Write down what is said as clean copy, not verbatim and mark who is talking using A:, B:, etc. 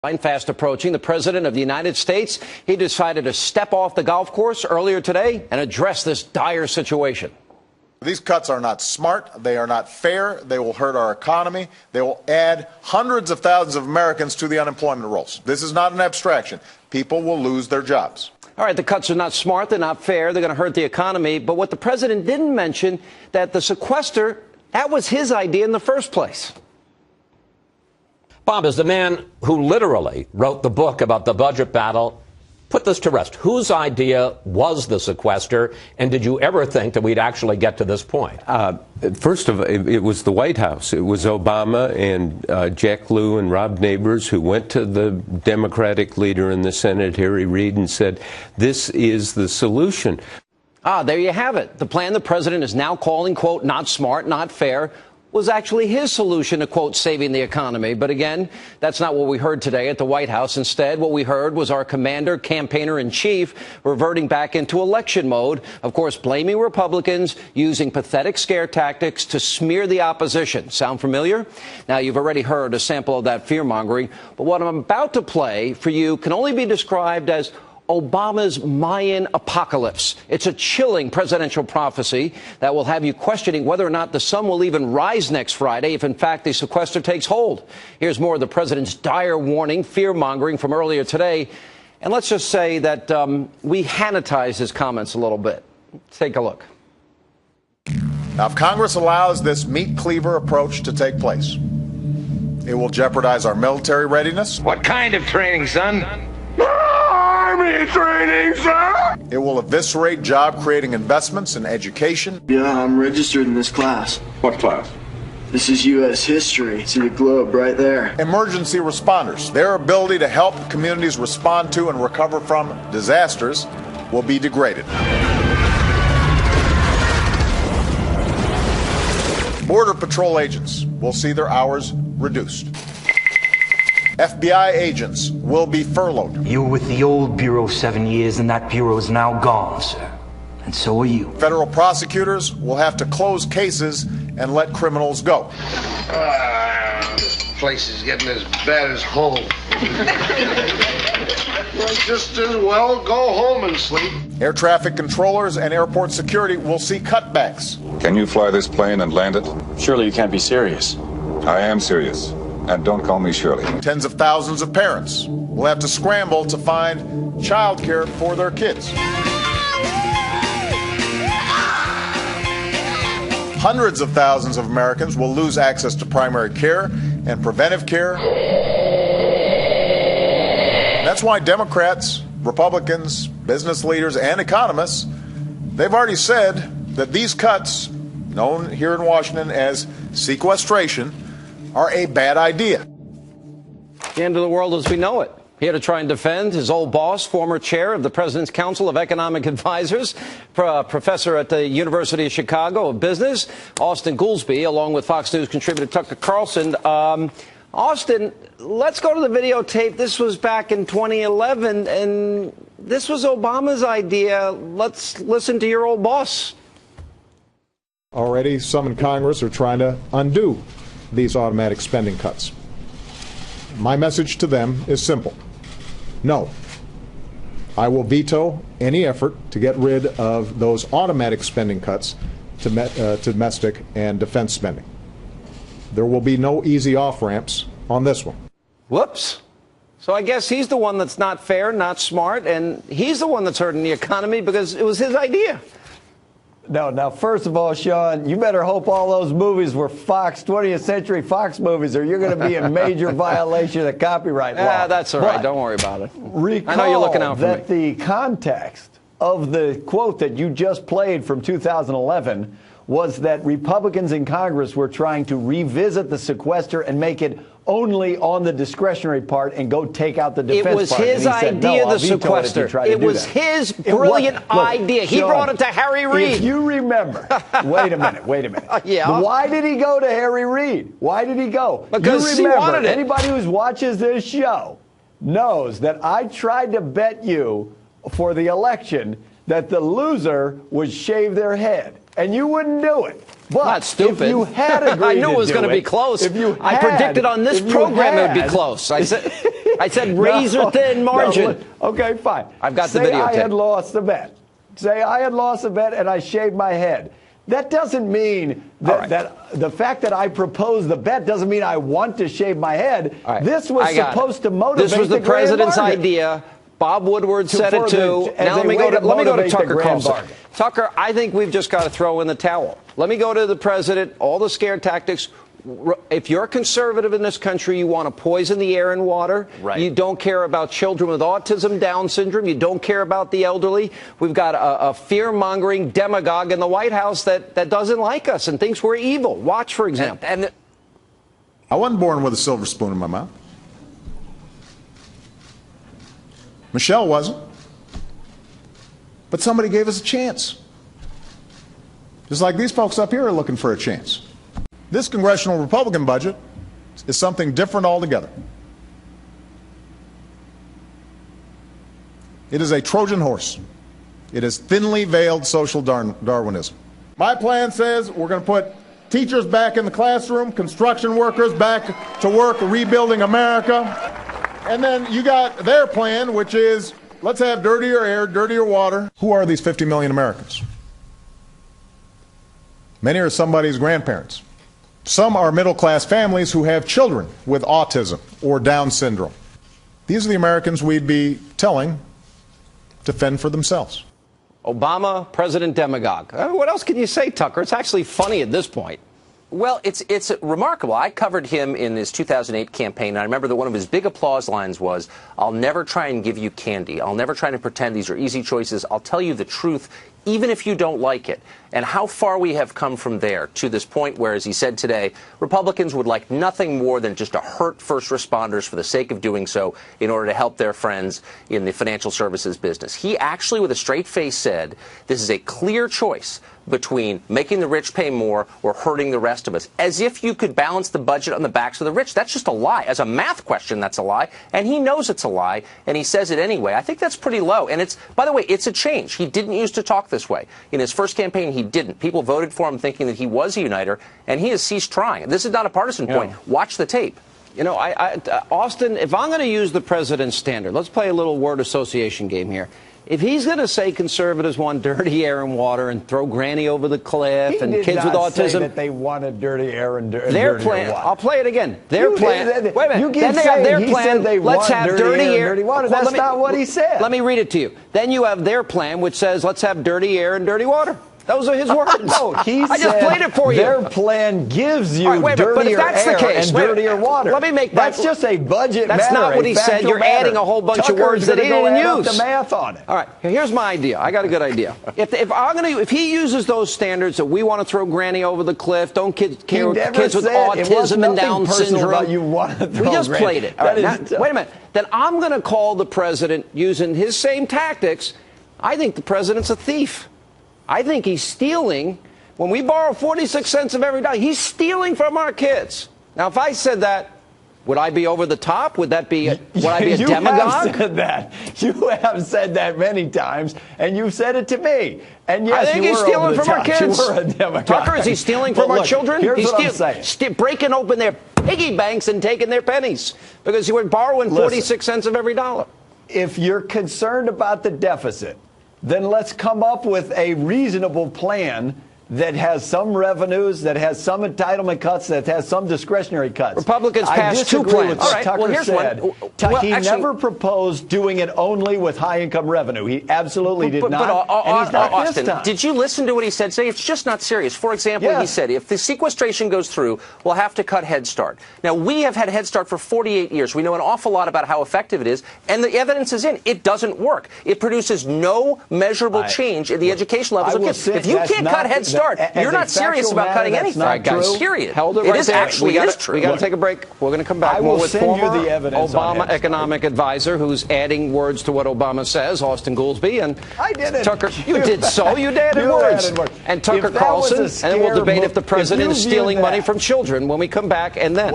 A: Fast approaching, the President of the United States, he decided to step off the golf course earlier today and address this dire situation.
B: These cuts are not smart. They are not fair. They will hurt our economy. They will add hundreds of thousands of Americans to the unemployment rolls. This is not an abstraction. People will lose their jobs.
A: All right, the cuts are not smart. They're not fair. They're going to hurt the economy. But what the president didn't mention, that the sequester, that was his idea in the first place.
C: Bob, as the man who literally wrote the book about the budget battle, put this to rest. Whose idea was the sequester, and did you ever think that we'd actually get to this point?
D: First of all, it was the White House. It was Obama and Jack Lew and Rob Neighbors who went to the Democratic leader in the Senate, Harry Reid, and said, this is the solution.
A: There you have it. The plan the president is now calling, quote, not smart, not fair, was actually his solution to, quote, saving the economy. But again, that's not what we heard today at the White House. Instead, what we heard was our commander, campaigner-in-chief, reverting back into election mode, of course, blaming Republicans, using pathetic scare tactics to smear the opposition. Sound familiar? Now, you've already heard a sample of that fear-mongering, but what I'm about to play for you can only be described as Obama's Mayan apocalypse. It's a chilling presidential prophecy that will have you questioning whether or not the sun will even rise next Friday if, in fact, the sequester takes hold. Here's more of the president's dire warning, fear-mongering from earlier today. And let's just say that we sanitized his comments a little bit. Take a look.
B: Now, if Congress allows this meat cleaver approach to take place, it will jeopardize our military readiness.
E: What kind of training, son?
F: Army training, sir!
B: It will eviscerate job-creating investments in education.
G: Yeah, I'm registered in this class.
F: What class?
G: This is U.S. history. See the globe right there.
B: Emergency responders, their ability to help communities respond to and recover from disasters will be degraded. Border Patrol agents will see their hours reduced. FBI agents will be furloughed.
H: You were with the old Bureau 7 years, and that Bureau is now gone, sir. And so are you.
B: Federal prosecutors will have to close cases and let criminals go.
E: This place is getting as bad as home. Well, just as well go home and sleep.
B: Air traffic controllers and airport security will see cutbacks.
I: Can you fly this plane and land it?
J: Surely you can't be serious.
I: I am serious. And don't call me Shirley.
B: Tens of thousands of parents will have to scramble to find childcare for their kids. Hundreds of thousands of Americans will lose access to primary care and preventive care. That's why Democrats, Republicans, business leaders, and economists, they've already said that these cuts, known here in Washington as sequestration, are a bad idea.
A: The end of the world as we know it. Here to try and defend his old boss, former chair of the President's Council of Economic Advisors, professor at the University of Chicago of Business, Austin Goolsbee, along with Fox News contributor Tucker Carlson. Austin, let's go to the videotape. This was back in 2011, and this was Obama's idea. Let's listen to your old boss.
K: Already, some in Congress are trying to undo these automatic spending cuts. My message to them is simple. No. I will veto any effort to get rid of those automatic spending cuts to domestic and defense spending. There will be no easy off-ramps on this one.
A: Whoops. So I guess he's the one that's not fair, not smart, and he's the one that's hurting the economy because it was his idea.
L: No, now, first of all, Sean, you better hope all those movies were Fox, 20th Century Fox movies, or you're going to be in major violation of the copyright law.
A: Yeah, that's all right. Don't worry about it.
L: Recall
A: I know you're looking out for
L: that
A: me.
L: The context of the quote that you just played from 2011 was that Republicans in Congress were trying to revisit the sequester and make it only on the discretionary part and go take out the defense part.
A: It was his idea, the sequester. It was his brilliant idea. He brought it to Harry Reid.
L: If you remember, wait a minute.
A: Yeah.
L: Why did he go to Harry Reid? Why did he go?
A: Because
L: you remember,
A: he wanted it.
L: Anybody who watches this show knows that I tried to bet you for the election that the loser would shave their head. and you wouldn't do it. But
A: not stupid.
L: if you had agreed
A: I knew it was
L: going to
A: be close. I predicted on this program it would be close. I said razor thin margin.
L: Okay, fine.
A: I've got the
L: videotape.
A: videotape.
L: I had lost the bet. Say I had lost a bet and I shaved my head. That doesn't mean that the fact that I proposed the bet doesn't mean I want to shave my head. This was supposed to motivate.
A: This was the president's idea. Bob Woodward said it too. Now let me go to Tucker Carlson. Tucker, I think we've just got to throw in the towel. Let me go to the president. All the scare tactics. If you're a conservative in this country, you want to poison the air and water. Right. You don't care about children with autism, Down syndrome. You don't care about the elderly. We've got a fear-mongering demagogue in the White House that doesn't like us and thinks we're evil. Watch, for example.
B: I wasn't born with a silver spoon in my mouth. Michelle wasn't. But somebody gave us a chance. Just like these folks up here are looking for a chance. This congressional Republican budget is something different altogether. It is a Trojan horse. It is thinly veiled social Darwinism. My plan says we're going to put teachers back in the classroom, construction workers back to work rebuilding America. And then you got their plan, which is let's have dirtier air, dirtier water. Who are these 50 million Americans? Many are somebody's grandparents. Some are middle-class families who have children with autism or Down syndrome. These are the Americans we'd be telling to fend for themselves.
A: Obama, president demagogue. What else can you say, Tucker? It's actually funny at this point.
M: Well, it's remarkable. I covered him in his 2008 campaign, and I remember that one of his big applause lines was, "I'll never try and give you candy. I'll never try to pretend these are easy choices. I'll tell you the truth, even if you don't like it." And how far we have come from there to this point where, as he said today, Republicans would like nothing more than just to hurt first responders for the sake of doing so in order to help their friends in the financial services business. He actually, with a straight face, said this is a clear choice between making the rich pay more or hurting the rest of us, as if you could balance the budget on the backs of the rich. That's just a lie. As a math question, that's a lie, and he knows it's a lie, and he says it anyway. I think that's pretty low, and it's, by the way, it's a change. He didn't used to talk this way. In his first campaign, he didn't. People voted for him thinking that he was a uniter, and he has ceased trying. This is not a partisan point. Watch the tape.
A: You know, Austin, if I'm going to use the president's standard, let's play a little word association game here. If he's going to say conservatives want dirty air and water and throw Granny over the cliff and kids with autism,
L: say that they wanted dirty air and dirty
A: plan.
L: water.
A: I'll play it again. Their plan. Wait a minute.
L: You keep
A: then they have their
L: he
A: plan.
L: Said they
A: let's
L: want
A: have
L: dirty air and dirty water. That's not what he said.
A: Let me read it to you. Then you have their plan, which says let's have dirty air and dirty water. Those are his words.
L: No,
A: I just played it for you.
L: Their plan gives you
A: dirtier
L: air and dirtier water.
A: Let me make
L: that. That's just a budget matter.
A: That's not what he said. You're adding a whole bunch of words that he didn't use.
L: The math on it.
A: All right, here's my idea. I got a good idea. If he uses those standards that we want to throw Granny over the cliff, don't kids with autism and Down syndrome.
L: You want to throw
A: we just
L: Granny.
A: played it. All right, now, wait a minute. Then I'm going to call the president using his same tactics. I think the president's a thief. I think he's stealing. When we borrow 46 cents of every dollar, he's stealing from our kids. Now, if I said that, would I be over the top? Would I be a demagogue?
L: You have said that. You have said that many times, and you've said it to me. And yes,
A: I think he's stealing from our kids.
L: You were a demagogue.
A: Tucker, is he stealing from our children?
L: Here's
A: He's
L: what I'm saying.
A: Breaking open their piggy banks and taking their pennies because he was borrowing 46 cents of every dollar.
L: If you're concerned about the deficit, then let's come up with a reasonable plan that has some revenues, that has some entitlement cuts, that has some discretionary cuts.
A: Republicans passed two plans.
L: All right, Tucker here's said. One. He never proposed doing it only with high-income revenue. He absolutely did not. And he's not
M: Austin,
L: this time.
M: did you listen to what he said today? It's just not serious. For example, he said if the sequestration goes through, we'll have to cut Head Start. Now, we have had Head Start for 48 years. We know an awful lot about how effective it is, and the evidence is in. It doesn't work. It produces no measurable change in the education levels of kids. If you can't cut Head Start, you're not serious about cutting anything.
A: All right, guys.
M: Period.
A: Hold it
M: right
A: is
M: there.
A: Actually, it is true. We got to take a break. We're going to come back
L: I
A: more
L: will
A: with
L: send
A: former
L: you the evidence
A: Obama economic advisor who's adding words to what Obama says, Austin Goolsbee. And
L: I didn't.
A: Tucker, you did so. You added words. And Tucker Carlson. And then we'll debate if the president is stealing money from children when we come back. And then.